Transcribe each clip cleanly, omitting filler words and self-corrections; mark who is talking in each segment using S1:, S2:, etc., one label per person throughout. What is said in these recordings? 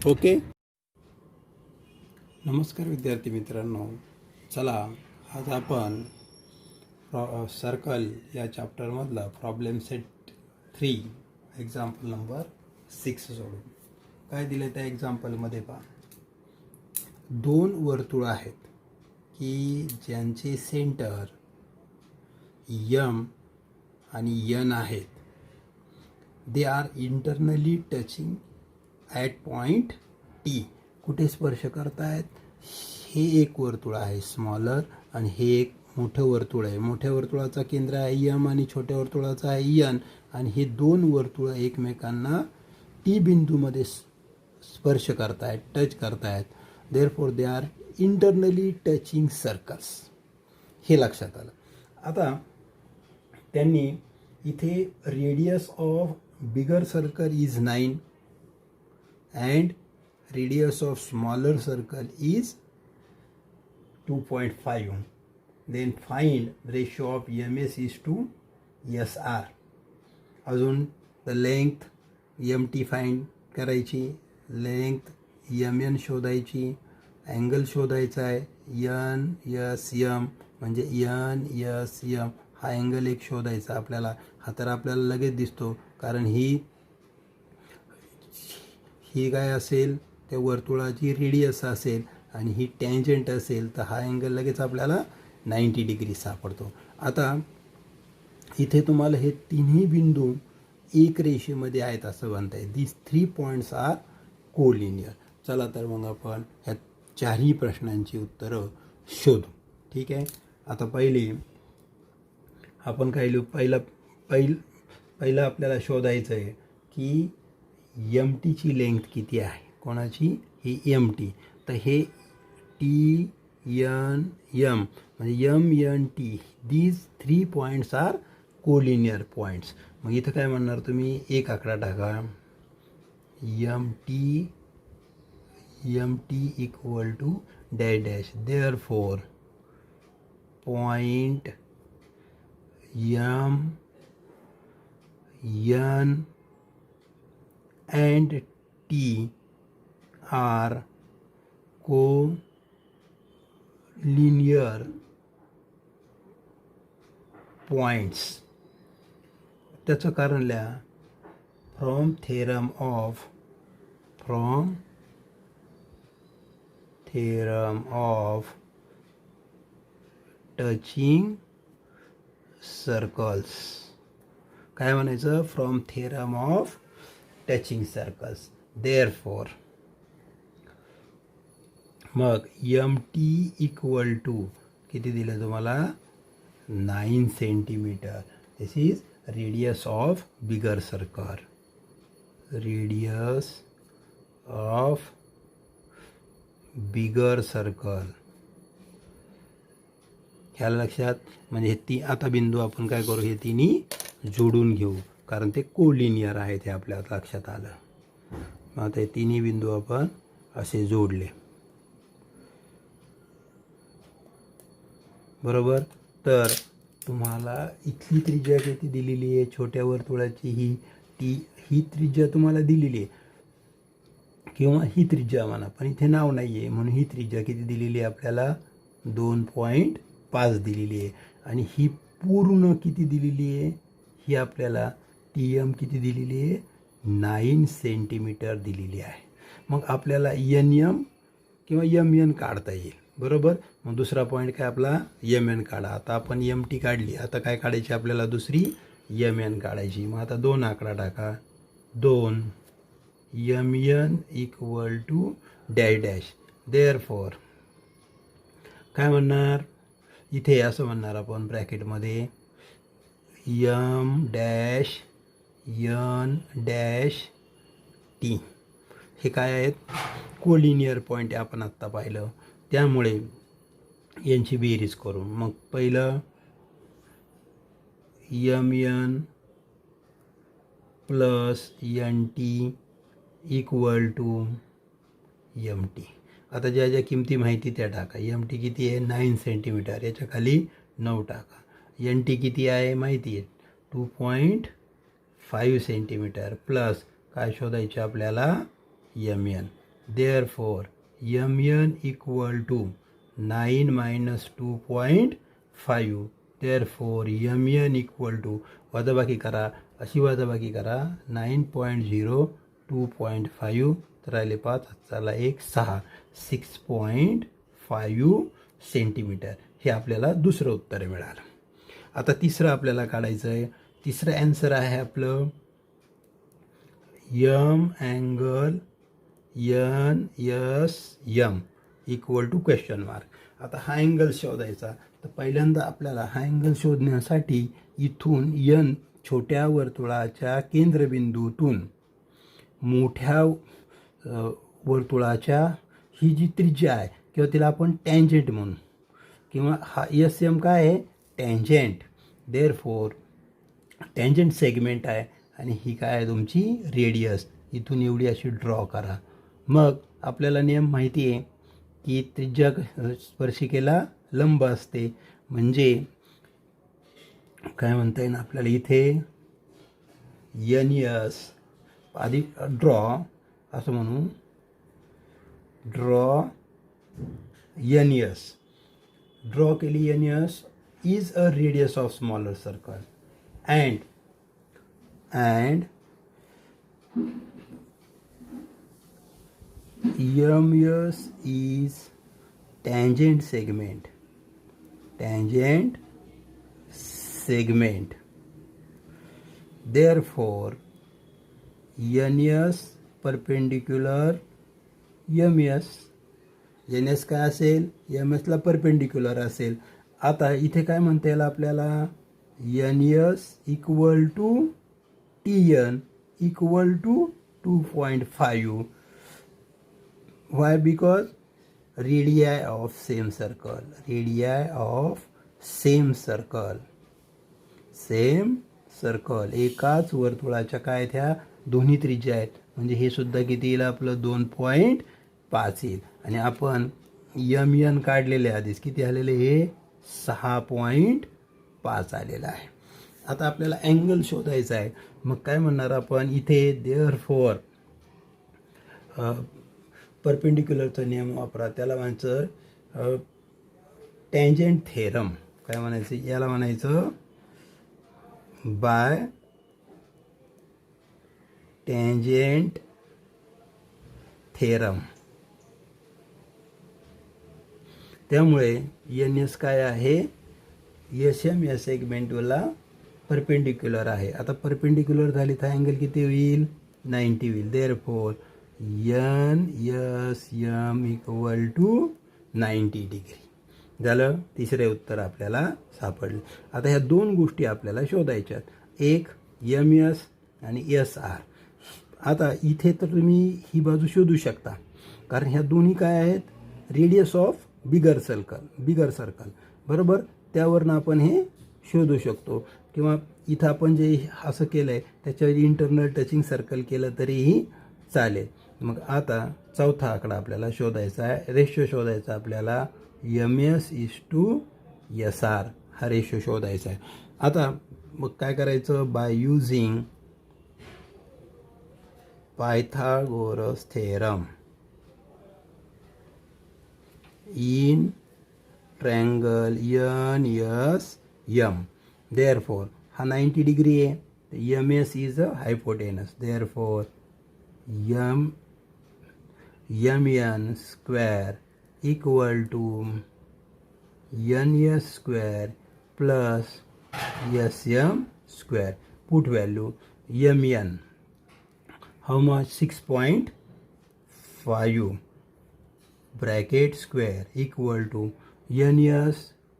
S1: Okay. नमस्कार विद्यार्थी मित्रांनो. चला आज आपण सर्कल या चॅप्टरमधला प्रॉब्लेम सेट 3 एक्झाम्पल नंबर 6 सोडू. काय दिलं त्या एक्झाम्पलमध्ये पहा. दोन वर्तुळ आहेत की ज्यांचे सेंटर यम आणि एन आहेत. They are internally touching at point T. कुठे स्पर्श करतायत? हे एक वर्तुळ आहे स्मॉलर आणि हे एक मोठं वर्तुळ आहे. मोठ्या वर्तुळाचा केंद्र आहे यम आणि छोट्या वर्तुळाचा आहे एन, आणि हे दोन वर्तुळ एकमेकांना टी बिंदूमध्ये स्पर्श करतायत, टच करतायत. Therefore they are internally touching circles. हे लक्षात आलं. आता त्यांनी इथे radius of bigger circle is 9 and radius of smaller circle is 2.5. then find ratio of ms is to sr. अजून the length mt फाइंड करायची, लेंथ mn शोधायची, angle शोधायचा आहे एन एस एम, म्हणजे एन एस एम हा angle एक शोधायचा आपल्याला. हा तर आपल्याला लगेच दिसतो कारण ही काय असेल त्या वर्तुळाची रेडियस असेल आणि ही टँजंट असेल तर हा अँगल लगेच आपल्याला 90 डिग्री सापडतो. आता इथे तुम्हाला हे तिन्ही बिंदू एक रेषेमध्ये आहेत असं म्हणता येईल. These 3 points are collinear. चला तर मग आपण ह्या चारही प्रश्नांची उत्तरं शोधू. ठीक आहे. आता पहिली आपण काय लिहू. पहिलं आपल्याला शोधायचं आहे की एम टीची लेंथ किती आहे. कोणाची? ही एम टी. तर हे टी एन एम म्हणजे M N T these 3 points are collinear points. मग इथं काय म्हणणार तुम्ही? एक आकडा टाका. M T equal to dash dash. Therefore point M N and T are co-linear points. त्याचं कारण लिहा. From theorem of touching circles. काय म्हणायचं? From theorem of touching circles. Therefore मग एम टी इक्वल टू किती दिलं तुम्हाला? 9 centimetre. This is radius of bigger circle. Radius of bigger circle. ह्याला लक्षात. म्हणजे आता बिंदू आपण काय करू? हे तिन्ही जोडून घेऊ कारण ते कोलिनियर आहेत हे आपल्या लक्षात आलं. मग आता हे तिन्ही बिंदू आपण असे जोडले. बरोबर. तर तुम्हाला इथली त्रिज्या किती दिलेली आहे? छोट्या वर्तुळाची ही त्रिज्या तुम्हाला दिलेली आहे किंवा ही त्रिज्या म्हणा, पण इथे नाव नाही आहे म्हणून ही त्रिज्या किती दिलेली आहे आपल्याला? 2.5 दिलेली आहे. आणि ही पूर्ण किती दिलेली आहे? ही आपल्याला टी एम किती दिलेली आहे? 9 सेंटीमीटर दिलेली आहे. मग आपल्याला एन एम किंवा एम एन काढता येईल. बरोबर. मग दुसरा पॉईंट काय आपला? एम एन काढा. आता आपण एम टी काढली. आता काय काढायची आपल्याला? दुसरी एम एन काढायची. मग आता 2 आकडा टाका. 2 M N equal to dash dash. Therefore काय म्हणणार? इथे असं म्हणणार आपण ब्रॅकेटमध्ये M dash N dash T. हे काय आहेत? कोलिनियर पॉईंट आपण आत्ता पाहिलं. त्यामुळे यांची बेरीज करू. मग पहिलं M N plus N T equal to M T. आता ज्या ज्या किमती माहिती त्या टाका. एम टी किती आहे? 9 सेंटीमीटर. याच्या खाली 9 टाका. एन टी किती आहे माहिती आहे? 2.5 सेंटीमीटर. प्लस काय शोधायचे आपल्याला? M N. Therefore, mn equal to 9 minus 2.5. Therefore, mn equal to वजाबाकी करा, अशी वजाबाकी करा 9.0 2.5 तर राहिले 5 चला 1 6.5 सेंटीमीटर. हे आपल्याला दुसरं उत्तर मिळालं. आता तिसरं आपल्याला काढायचं आहे. तिसरं ॲन्सर आहे आपलं M angle N S M equal to question mark. आता हा अँगल शोधायचा. तर पहिल्यांदा आपल्याला हा अँगल शोधण्यासाठी इथून यन छोट्या वर्तुळाच्या केंद्रबिंदूतून मोठ्या वर्तुळाच्या ही जी त्रिज्या आहे किंवा तिला आपण टँजेंट म्हणू किंवा हा एस एम काय आहे टँजेंट. देअरफॉर टँजेंट सेगमेंट आहे आणि ही काय आहे तुमची रेडियस. इथून एवढी अशी ड्रॉ करा. मग आपल्याला नियम माहिती आहे की त्रिज्या स्पर्शिकेला लंब असते. म्हणजे काय म्हणता येईल आपल्याला इथे एन एस आधी ड्रॉ असं म्हणू ड्रॉ एन एस ड्रॉ केली. N S is a radius of smaller circle and ms is tangent segment. Therefore ns perpendicular ms. ns काय असेल ms ला परपेंडिक्युलर असेल. आता इथे काय म्हणता येईल आपल्याला ns equal to tn equal to 2.5. Why? Because radii of same circle एकाच वर्तुळाच्या काय त्या दोन्ही त्रिज्या आहेत. म्हणजे हे सुद्धा किती येईल आपलं 2.5 येईल. आणि आपण एन काढलेले आधीच किती आलेले हे 6.5 आलेला आहे. आता आपल्याला अँगल शोधायचा आहे. मग काय म्हणणार आपण इथे देअरफॉर परपेंडिक्युलरचा नियम वापरा. त्याला म्हणायचं टँजेंट थेरम. काय म्हणायचं याला म्हणायचं बाय टँजेंट थेरम. त्यामुळे एन एस काय आहे एस एम या सेगमेंटला परपेंडिक्युलर आहे. आता परपेंडिक्युलर झाली तर अँगल किती होईल 90 होईल. Therefore N S M equal to 90 degree झालं. तिसरे उत्तर आपल्याला सापडले. आता ह्या दोन गोष्टी आपल्याला शोधायच्यात. एक एम एस आणि एस आर. आता इथे तर तुम्ही ही बाजू शोधू शकता कारण ह्या दोन्ही काय आहेत रेडियस ऑफ बिगर सर्कल बरोबर. त्यावरनं आपण हे शोधू शकतो. किंवा इथं आपण जे असं केलं आहे त्याच्यावर इंटरनल टचिंग सर्कल केलं तरीही चालेल. मग आता चौथा आकडा आपल्याला शोधायचा आहे. रेशो शोधायचा आपल्याला M S is to S R हा रेशो शोधायचा आहे. आता मग काय करायचं by using Pythagoras theorem in triangle N S M. Therefore हा 90 डिग्री आहे. M S is a hypotenuse. Therefore M N square equal to N S square plus S M square. Put value M N how much 6.5 bracket square equal to N S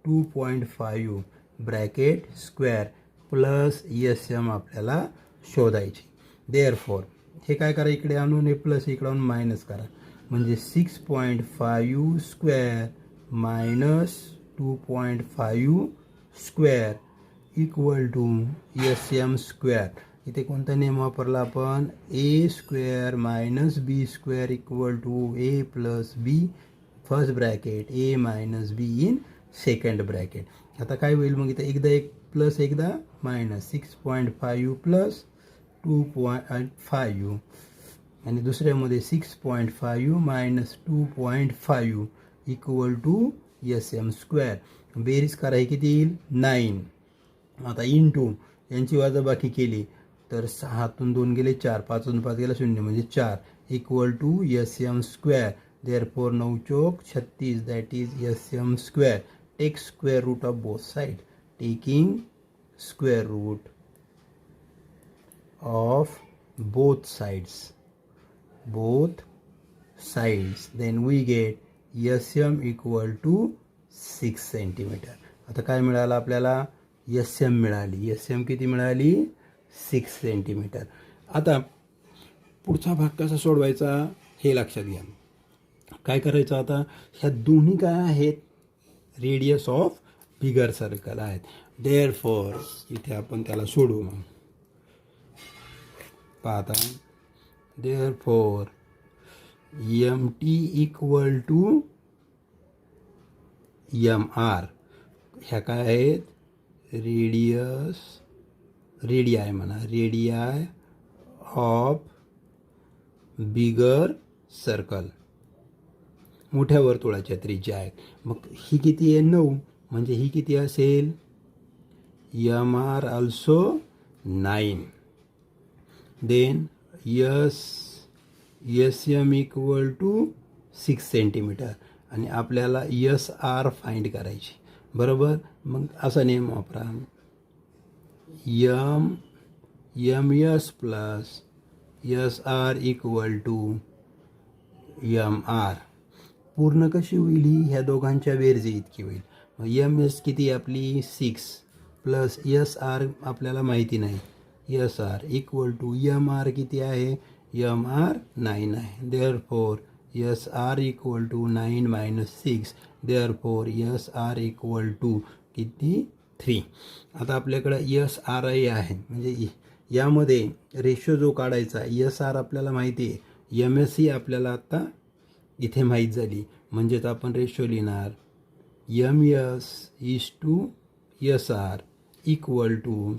S1: 2.5 bracket square plus S M आपल्याला शोधायची. Therefore हे काय करा इकडे आणून हे plus इकडे आणून मायनस करा. म्हणजे 6.5 square minus 2.5 square equal to S M square. इथे कोणता नियम वापरला आपण A square minus B square equal to A plus B first bracket A minus B in second bracket. आता काय होईल मग इथं एकदा एक प्लस एकदा मायनस 6.5 प्लस 2.5 आणि दुसऱ्यामध्ये 6.5 minus 2.5 equal to SM square. बेरीज करा, हे किती येईल 9. आता इंटू यांची वजाबाकी केली तर 6तून 2 गेले 4, 5तून 5 गेला 0 म्हणजे 4 equal to SM square. Therefore 9 चौक 36 that is SM square. Take square root of both side. Taking square root of both sides, then we get SM equal to 6 centimetre. आता काय मिळालं आपल्याला, SM मिळाली. SM किती मिळाली, 6 सेंटीमीटर. आता पुढचा भाग कसा सोडवायचा हे लक्षात घ्या. काय करायचं आता, ह्या दोन्ही काय आहेत, रेडियस ऑफ बिगर सर्कल आहेत. देअरफॉर इथे आपण त्याला सोडवू. मग पाहता, therefore MT equal to MR. ह्या काय आहेत, रेडियाय म्हणा, रेडियाय ऑफ बिगर सर्कल, मोठ्या वर्तुळाच्या त्रिज्या आहेत. मग ही किती आहे, 9. म्हणजे ही किती असेल, MR also 9. Then SM equal to 6 centimetre. आणि आपल्याला SR फाइंड करायची, बरोबर. मग असा नेम वापरा, MS plus SR equal to MR. पूर्ण कशी होईल ही, ह्या दोघांच्या बेरजे इतकी होईल. मग MS किती आपली 6 प्लस SR आपल्याला माहिती नाही, SR इक्वल टू MR किती आहे, MR 9 आहे. Therefore SR equal to 9 minus 6. Therefore SR equal to किती 3. आता आपल्याकडं SR आहे, म्हणजे यामध्ये रेशो जो काढायचा, SR आपल्याला माहिती आहे, MS आपल्याला आता इथे माहीत झाली. म्हणजेच आपण रेशो लिहिणार MS is to SR equal to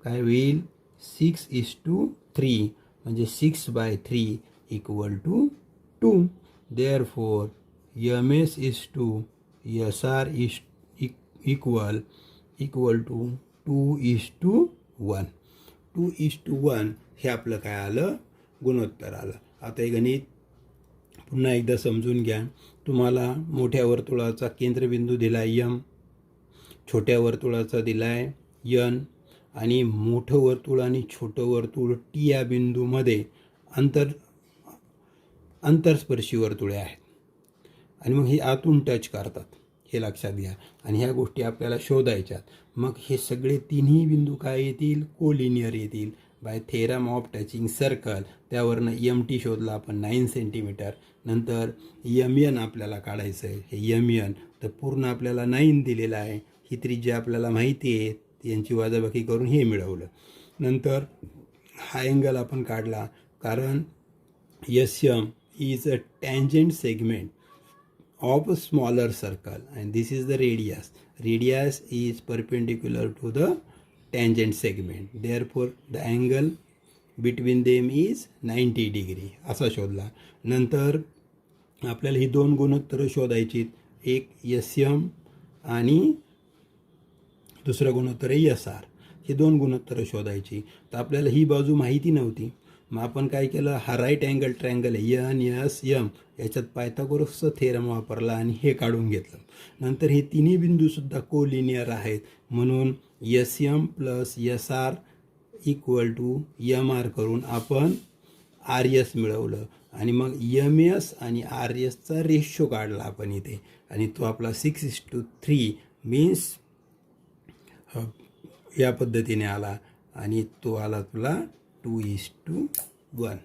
S1: काय होईल, 6:3. म्हणजे 6/3 equal to 2. Therefore MS is to SR is equal to 2:1. 2:1 हे आपलं काय आलं, गुणोत्तर आलं. आता हे गणित पुन्हा एकदा समजून घ्या. तुम्हाला मोठ्या वर्तुळाचा केंद्रबिंदू दिलाय M, छोट्या वर्तुळाचा दिलाय N, आणि मोठं वर्तुळ आणि छोटं वर्तुळ T या बिंदूमध्ये अंतरस्पर्शी वर्तुळे आहेत. आणि मग हे आतून टच करतात, हे लक्षात घ्या. आणि ह्या गोष्टी आपल्याला शोधायच्यात. मग हे सगळे तिन्ही बिंदू काय येतील, कोलिनियर येतील. By theorem of touching circle त्यावरनं MT शोधला आपण 9 सेंटीमीटर. नंतर MN आपल्याला काढायचं आहे. हे MN तर पूर्ण आपल्याला 9 दिलेलं आहे. ही त्रिज्या आपल्याला माहिती आहे, यांची वजाबाकी करून हे मिळवलं. नंतर हा एंगल आपण काढला, कारण SM is a tangent segment of a smaller circle and this is the radius. Radius is perpendicular to the tangent segment. Therefore, the angle between them is 90 degree. असा शोधला. नंतर आपल्याला ही दोन गुणोत्तरं शोधायची. एक SM आणि दुसरं गुणोत्तर SR. ही दोन गुणोत्तरं शोधायची. तर आपल्याला ही बाजू माहिती नव्हती. मग आपण काय केलं, हा राईट अँगल ट्रायंगल आहे NSM, याच्यात पायथागोरसचा थेरम वापरला आणि हे काढून घेतलं. नंतर हे तिन्ही बिंदूसुद्धा कोलिनियर आहेत, म्हणून SM plus SR equal to MR करून आपण RS मिळवलं. आणि मग MS आणि RSचा रेशो काढला आपण इथे, आणि तो आपला 6:3 मीन्स या पद्धतीने आला. आणि तो आला तुला 2:1.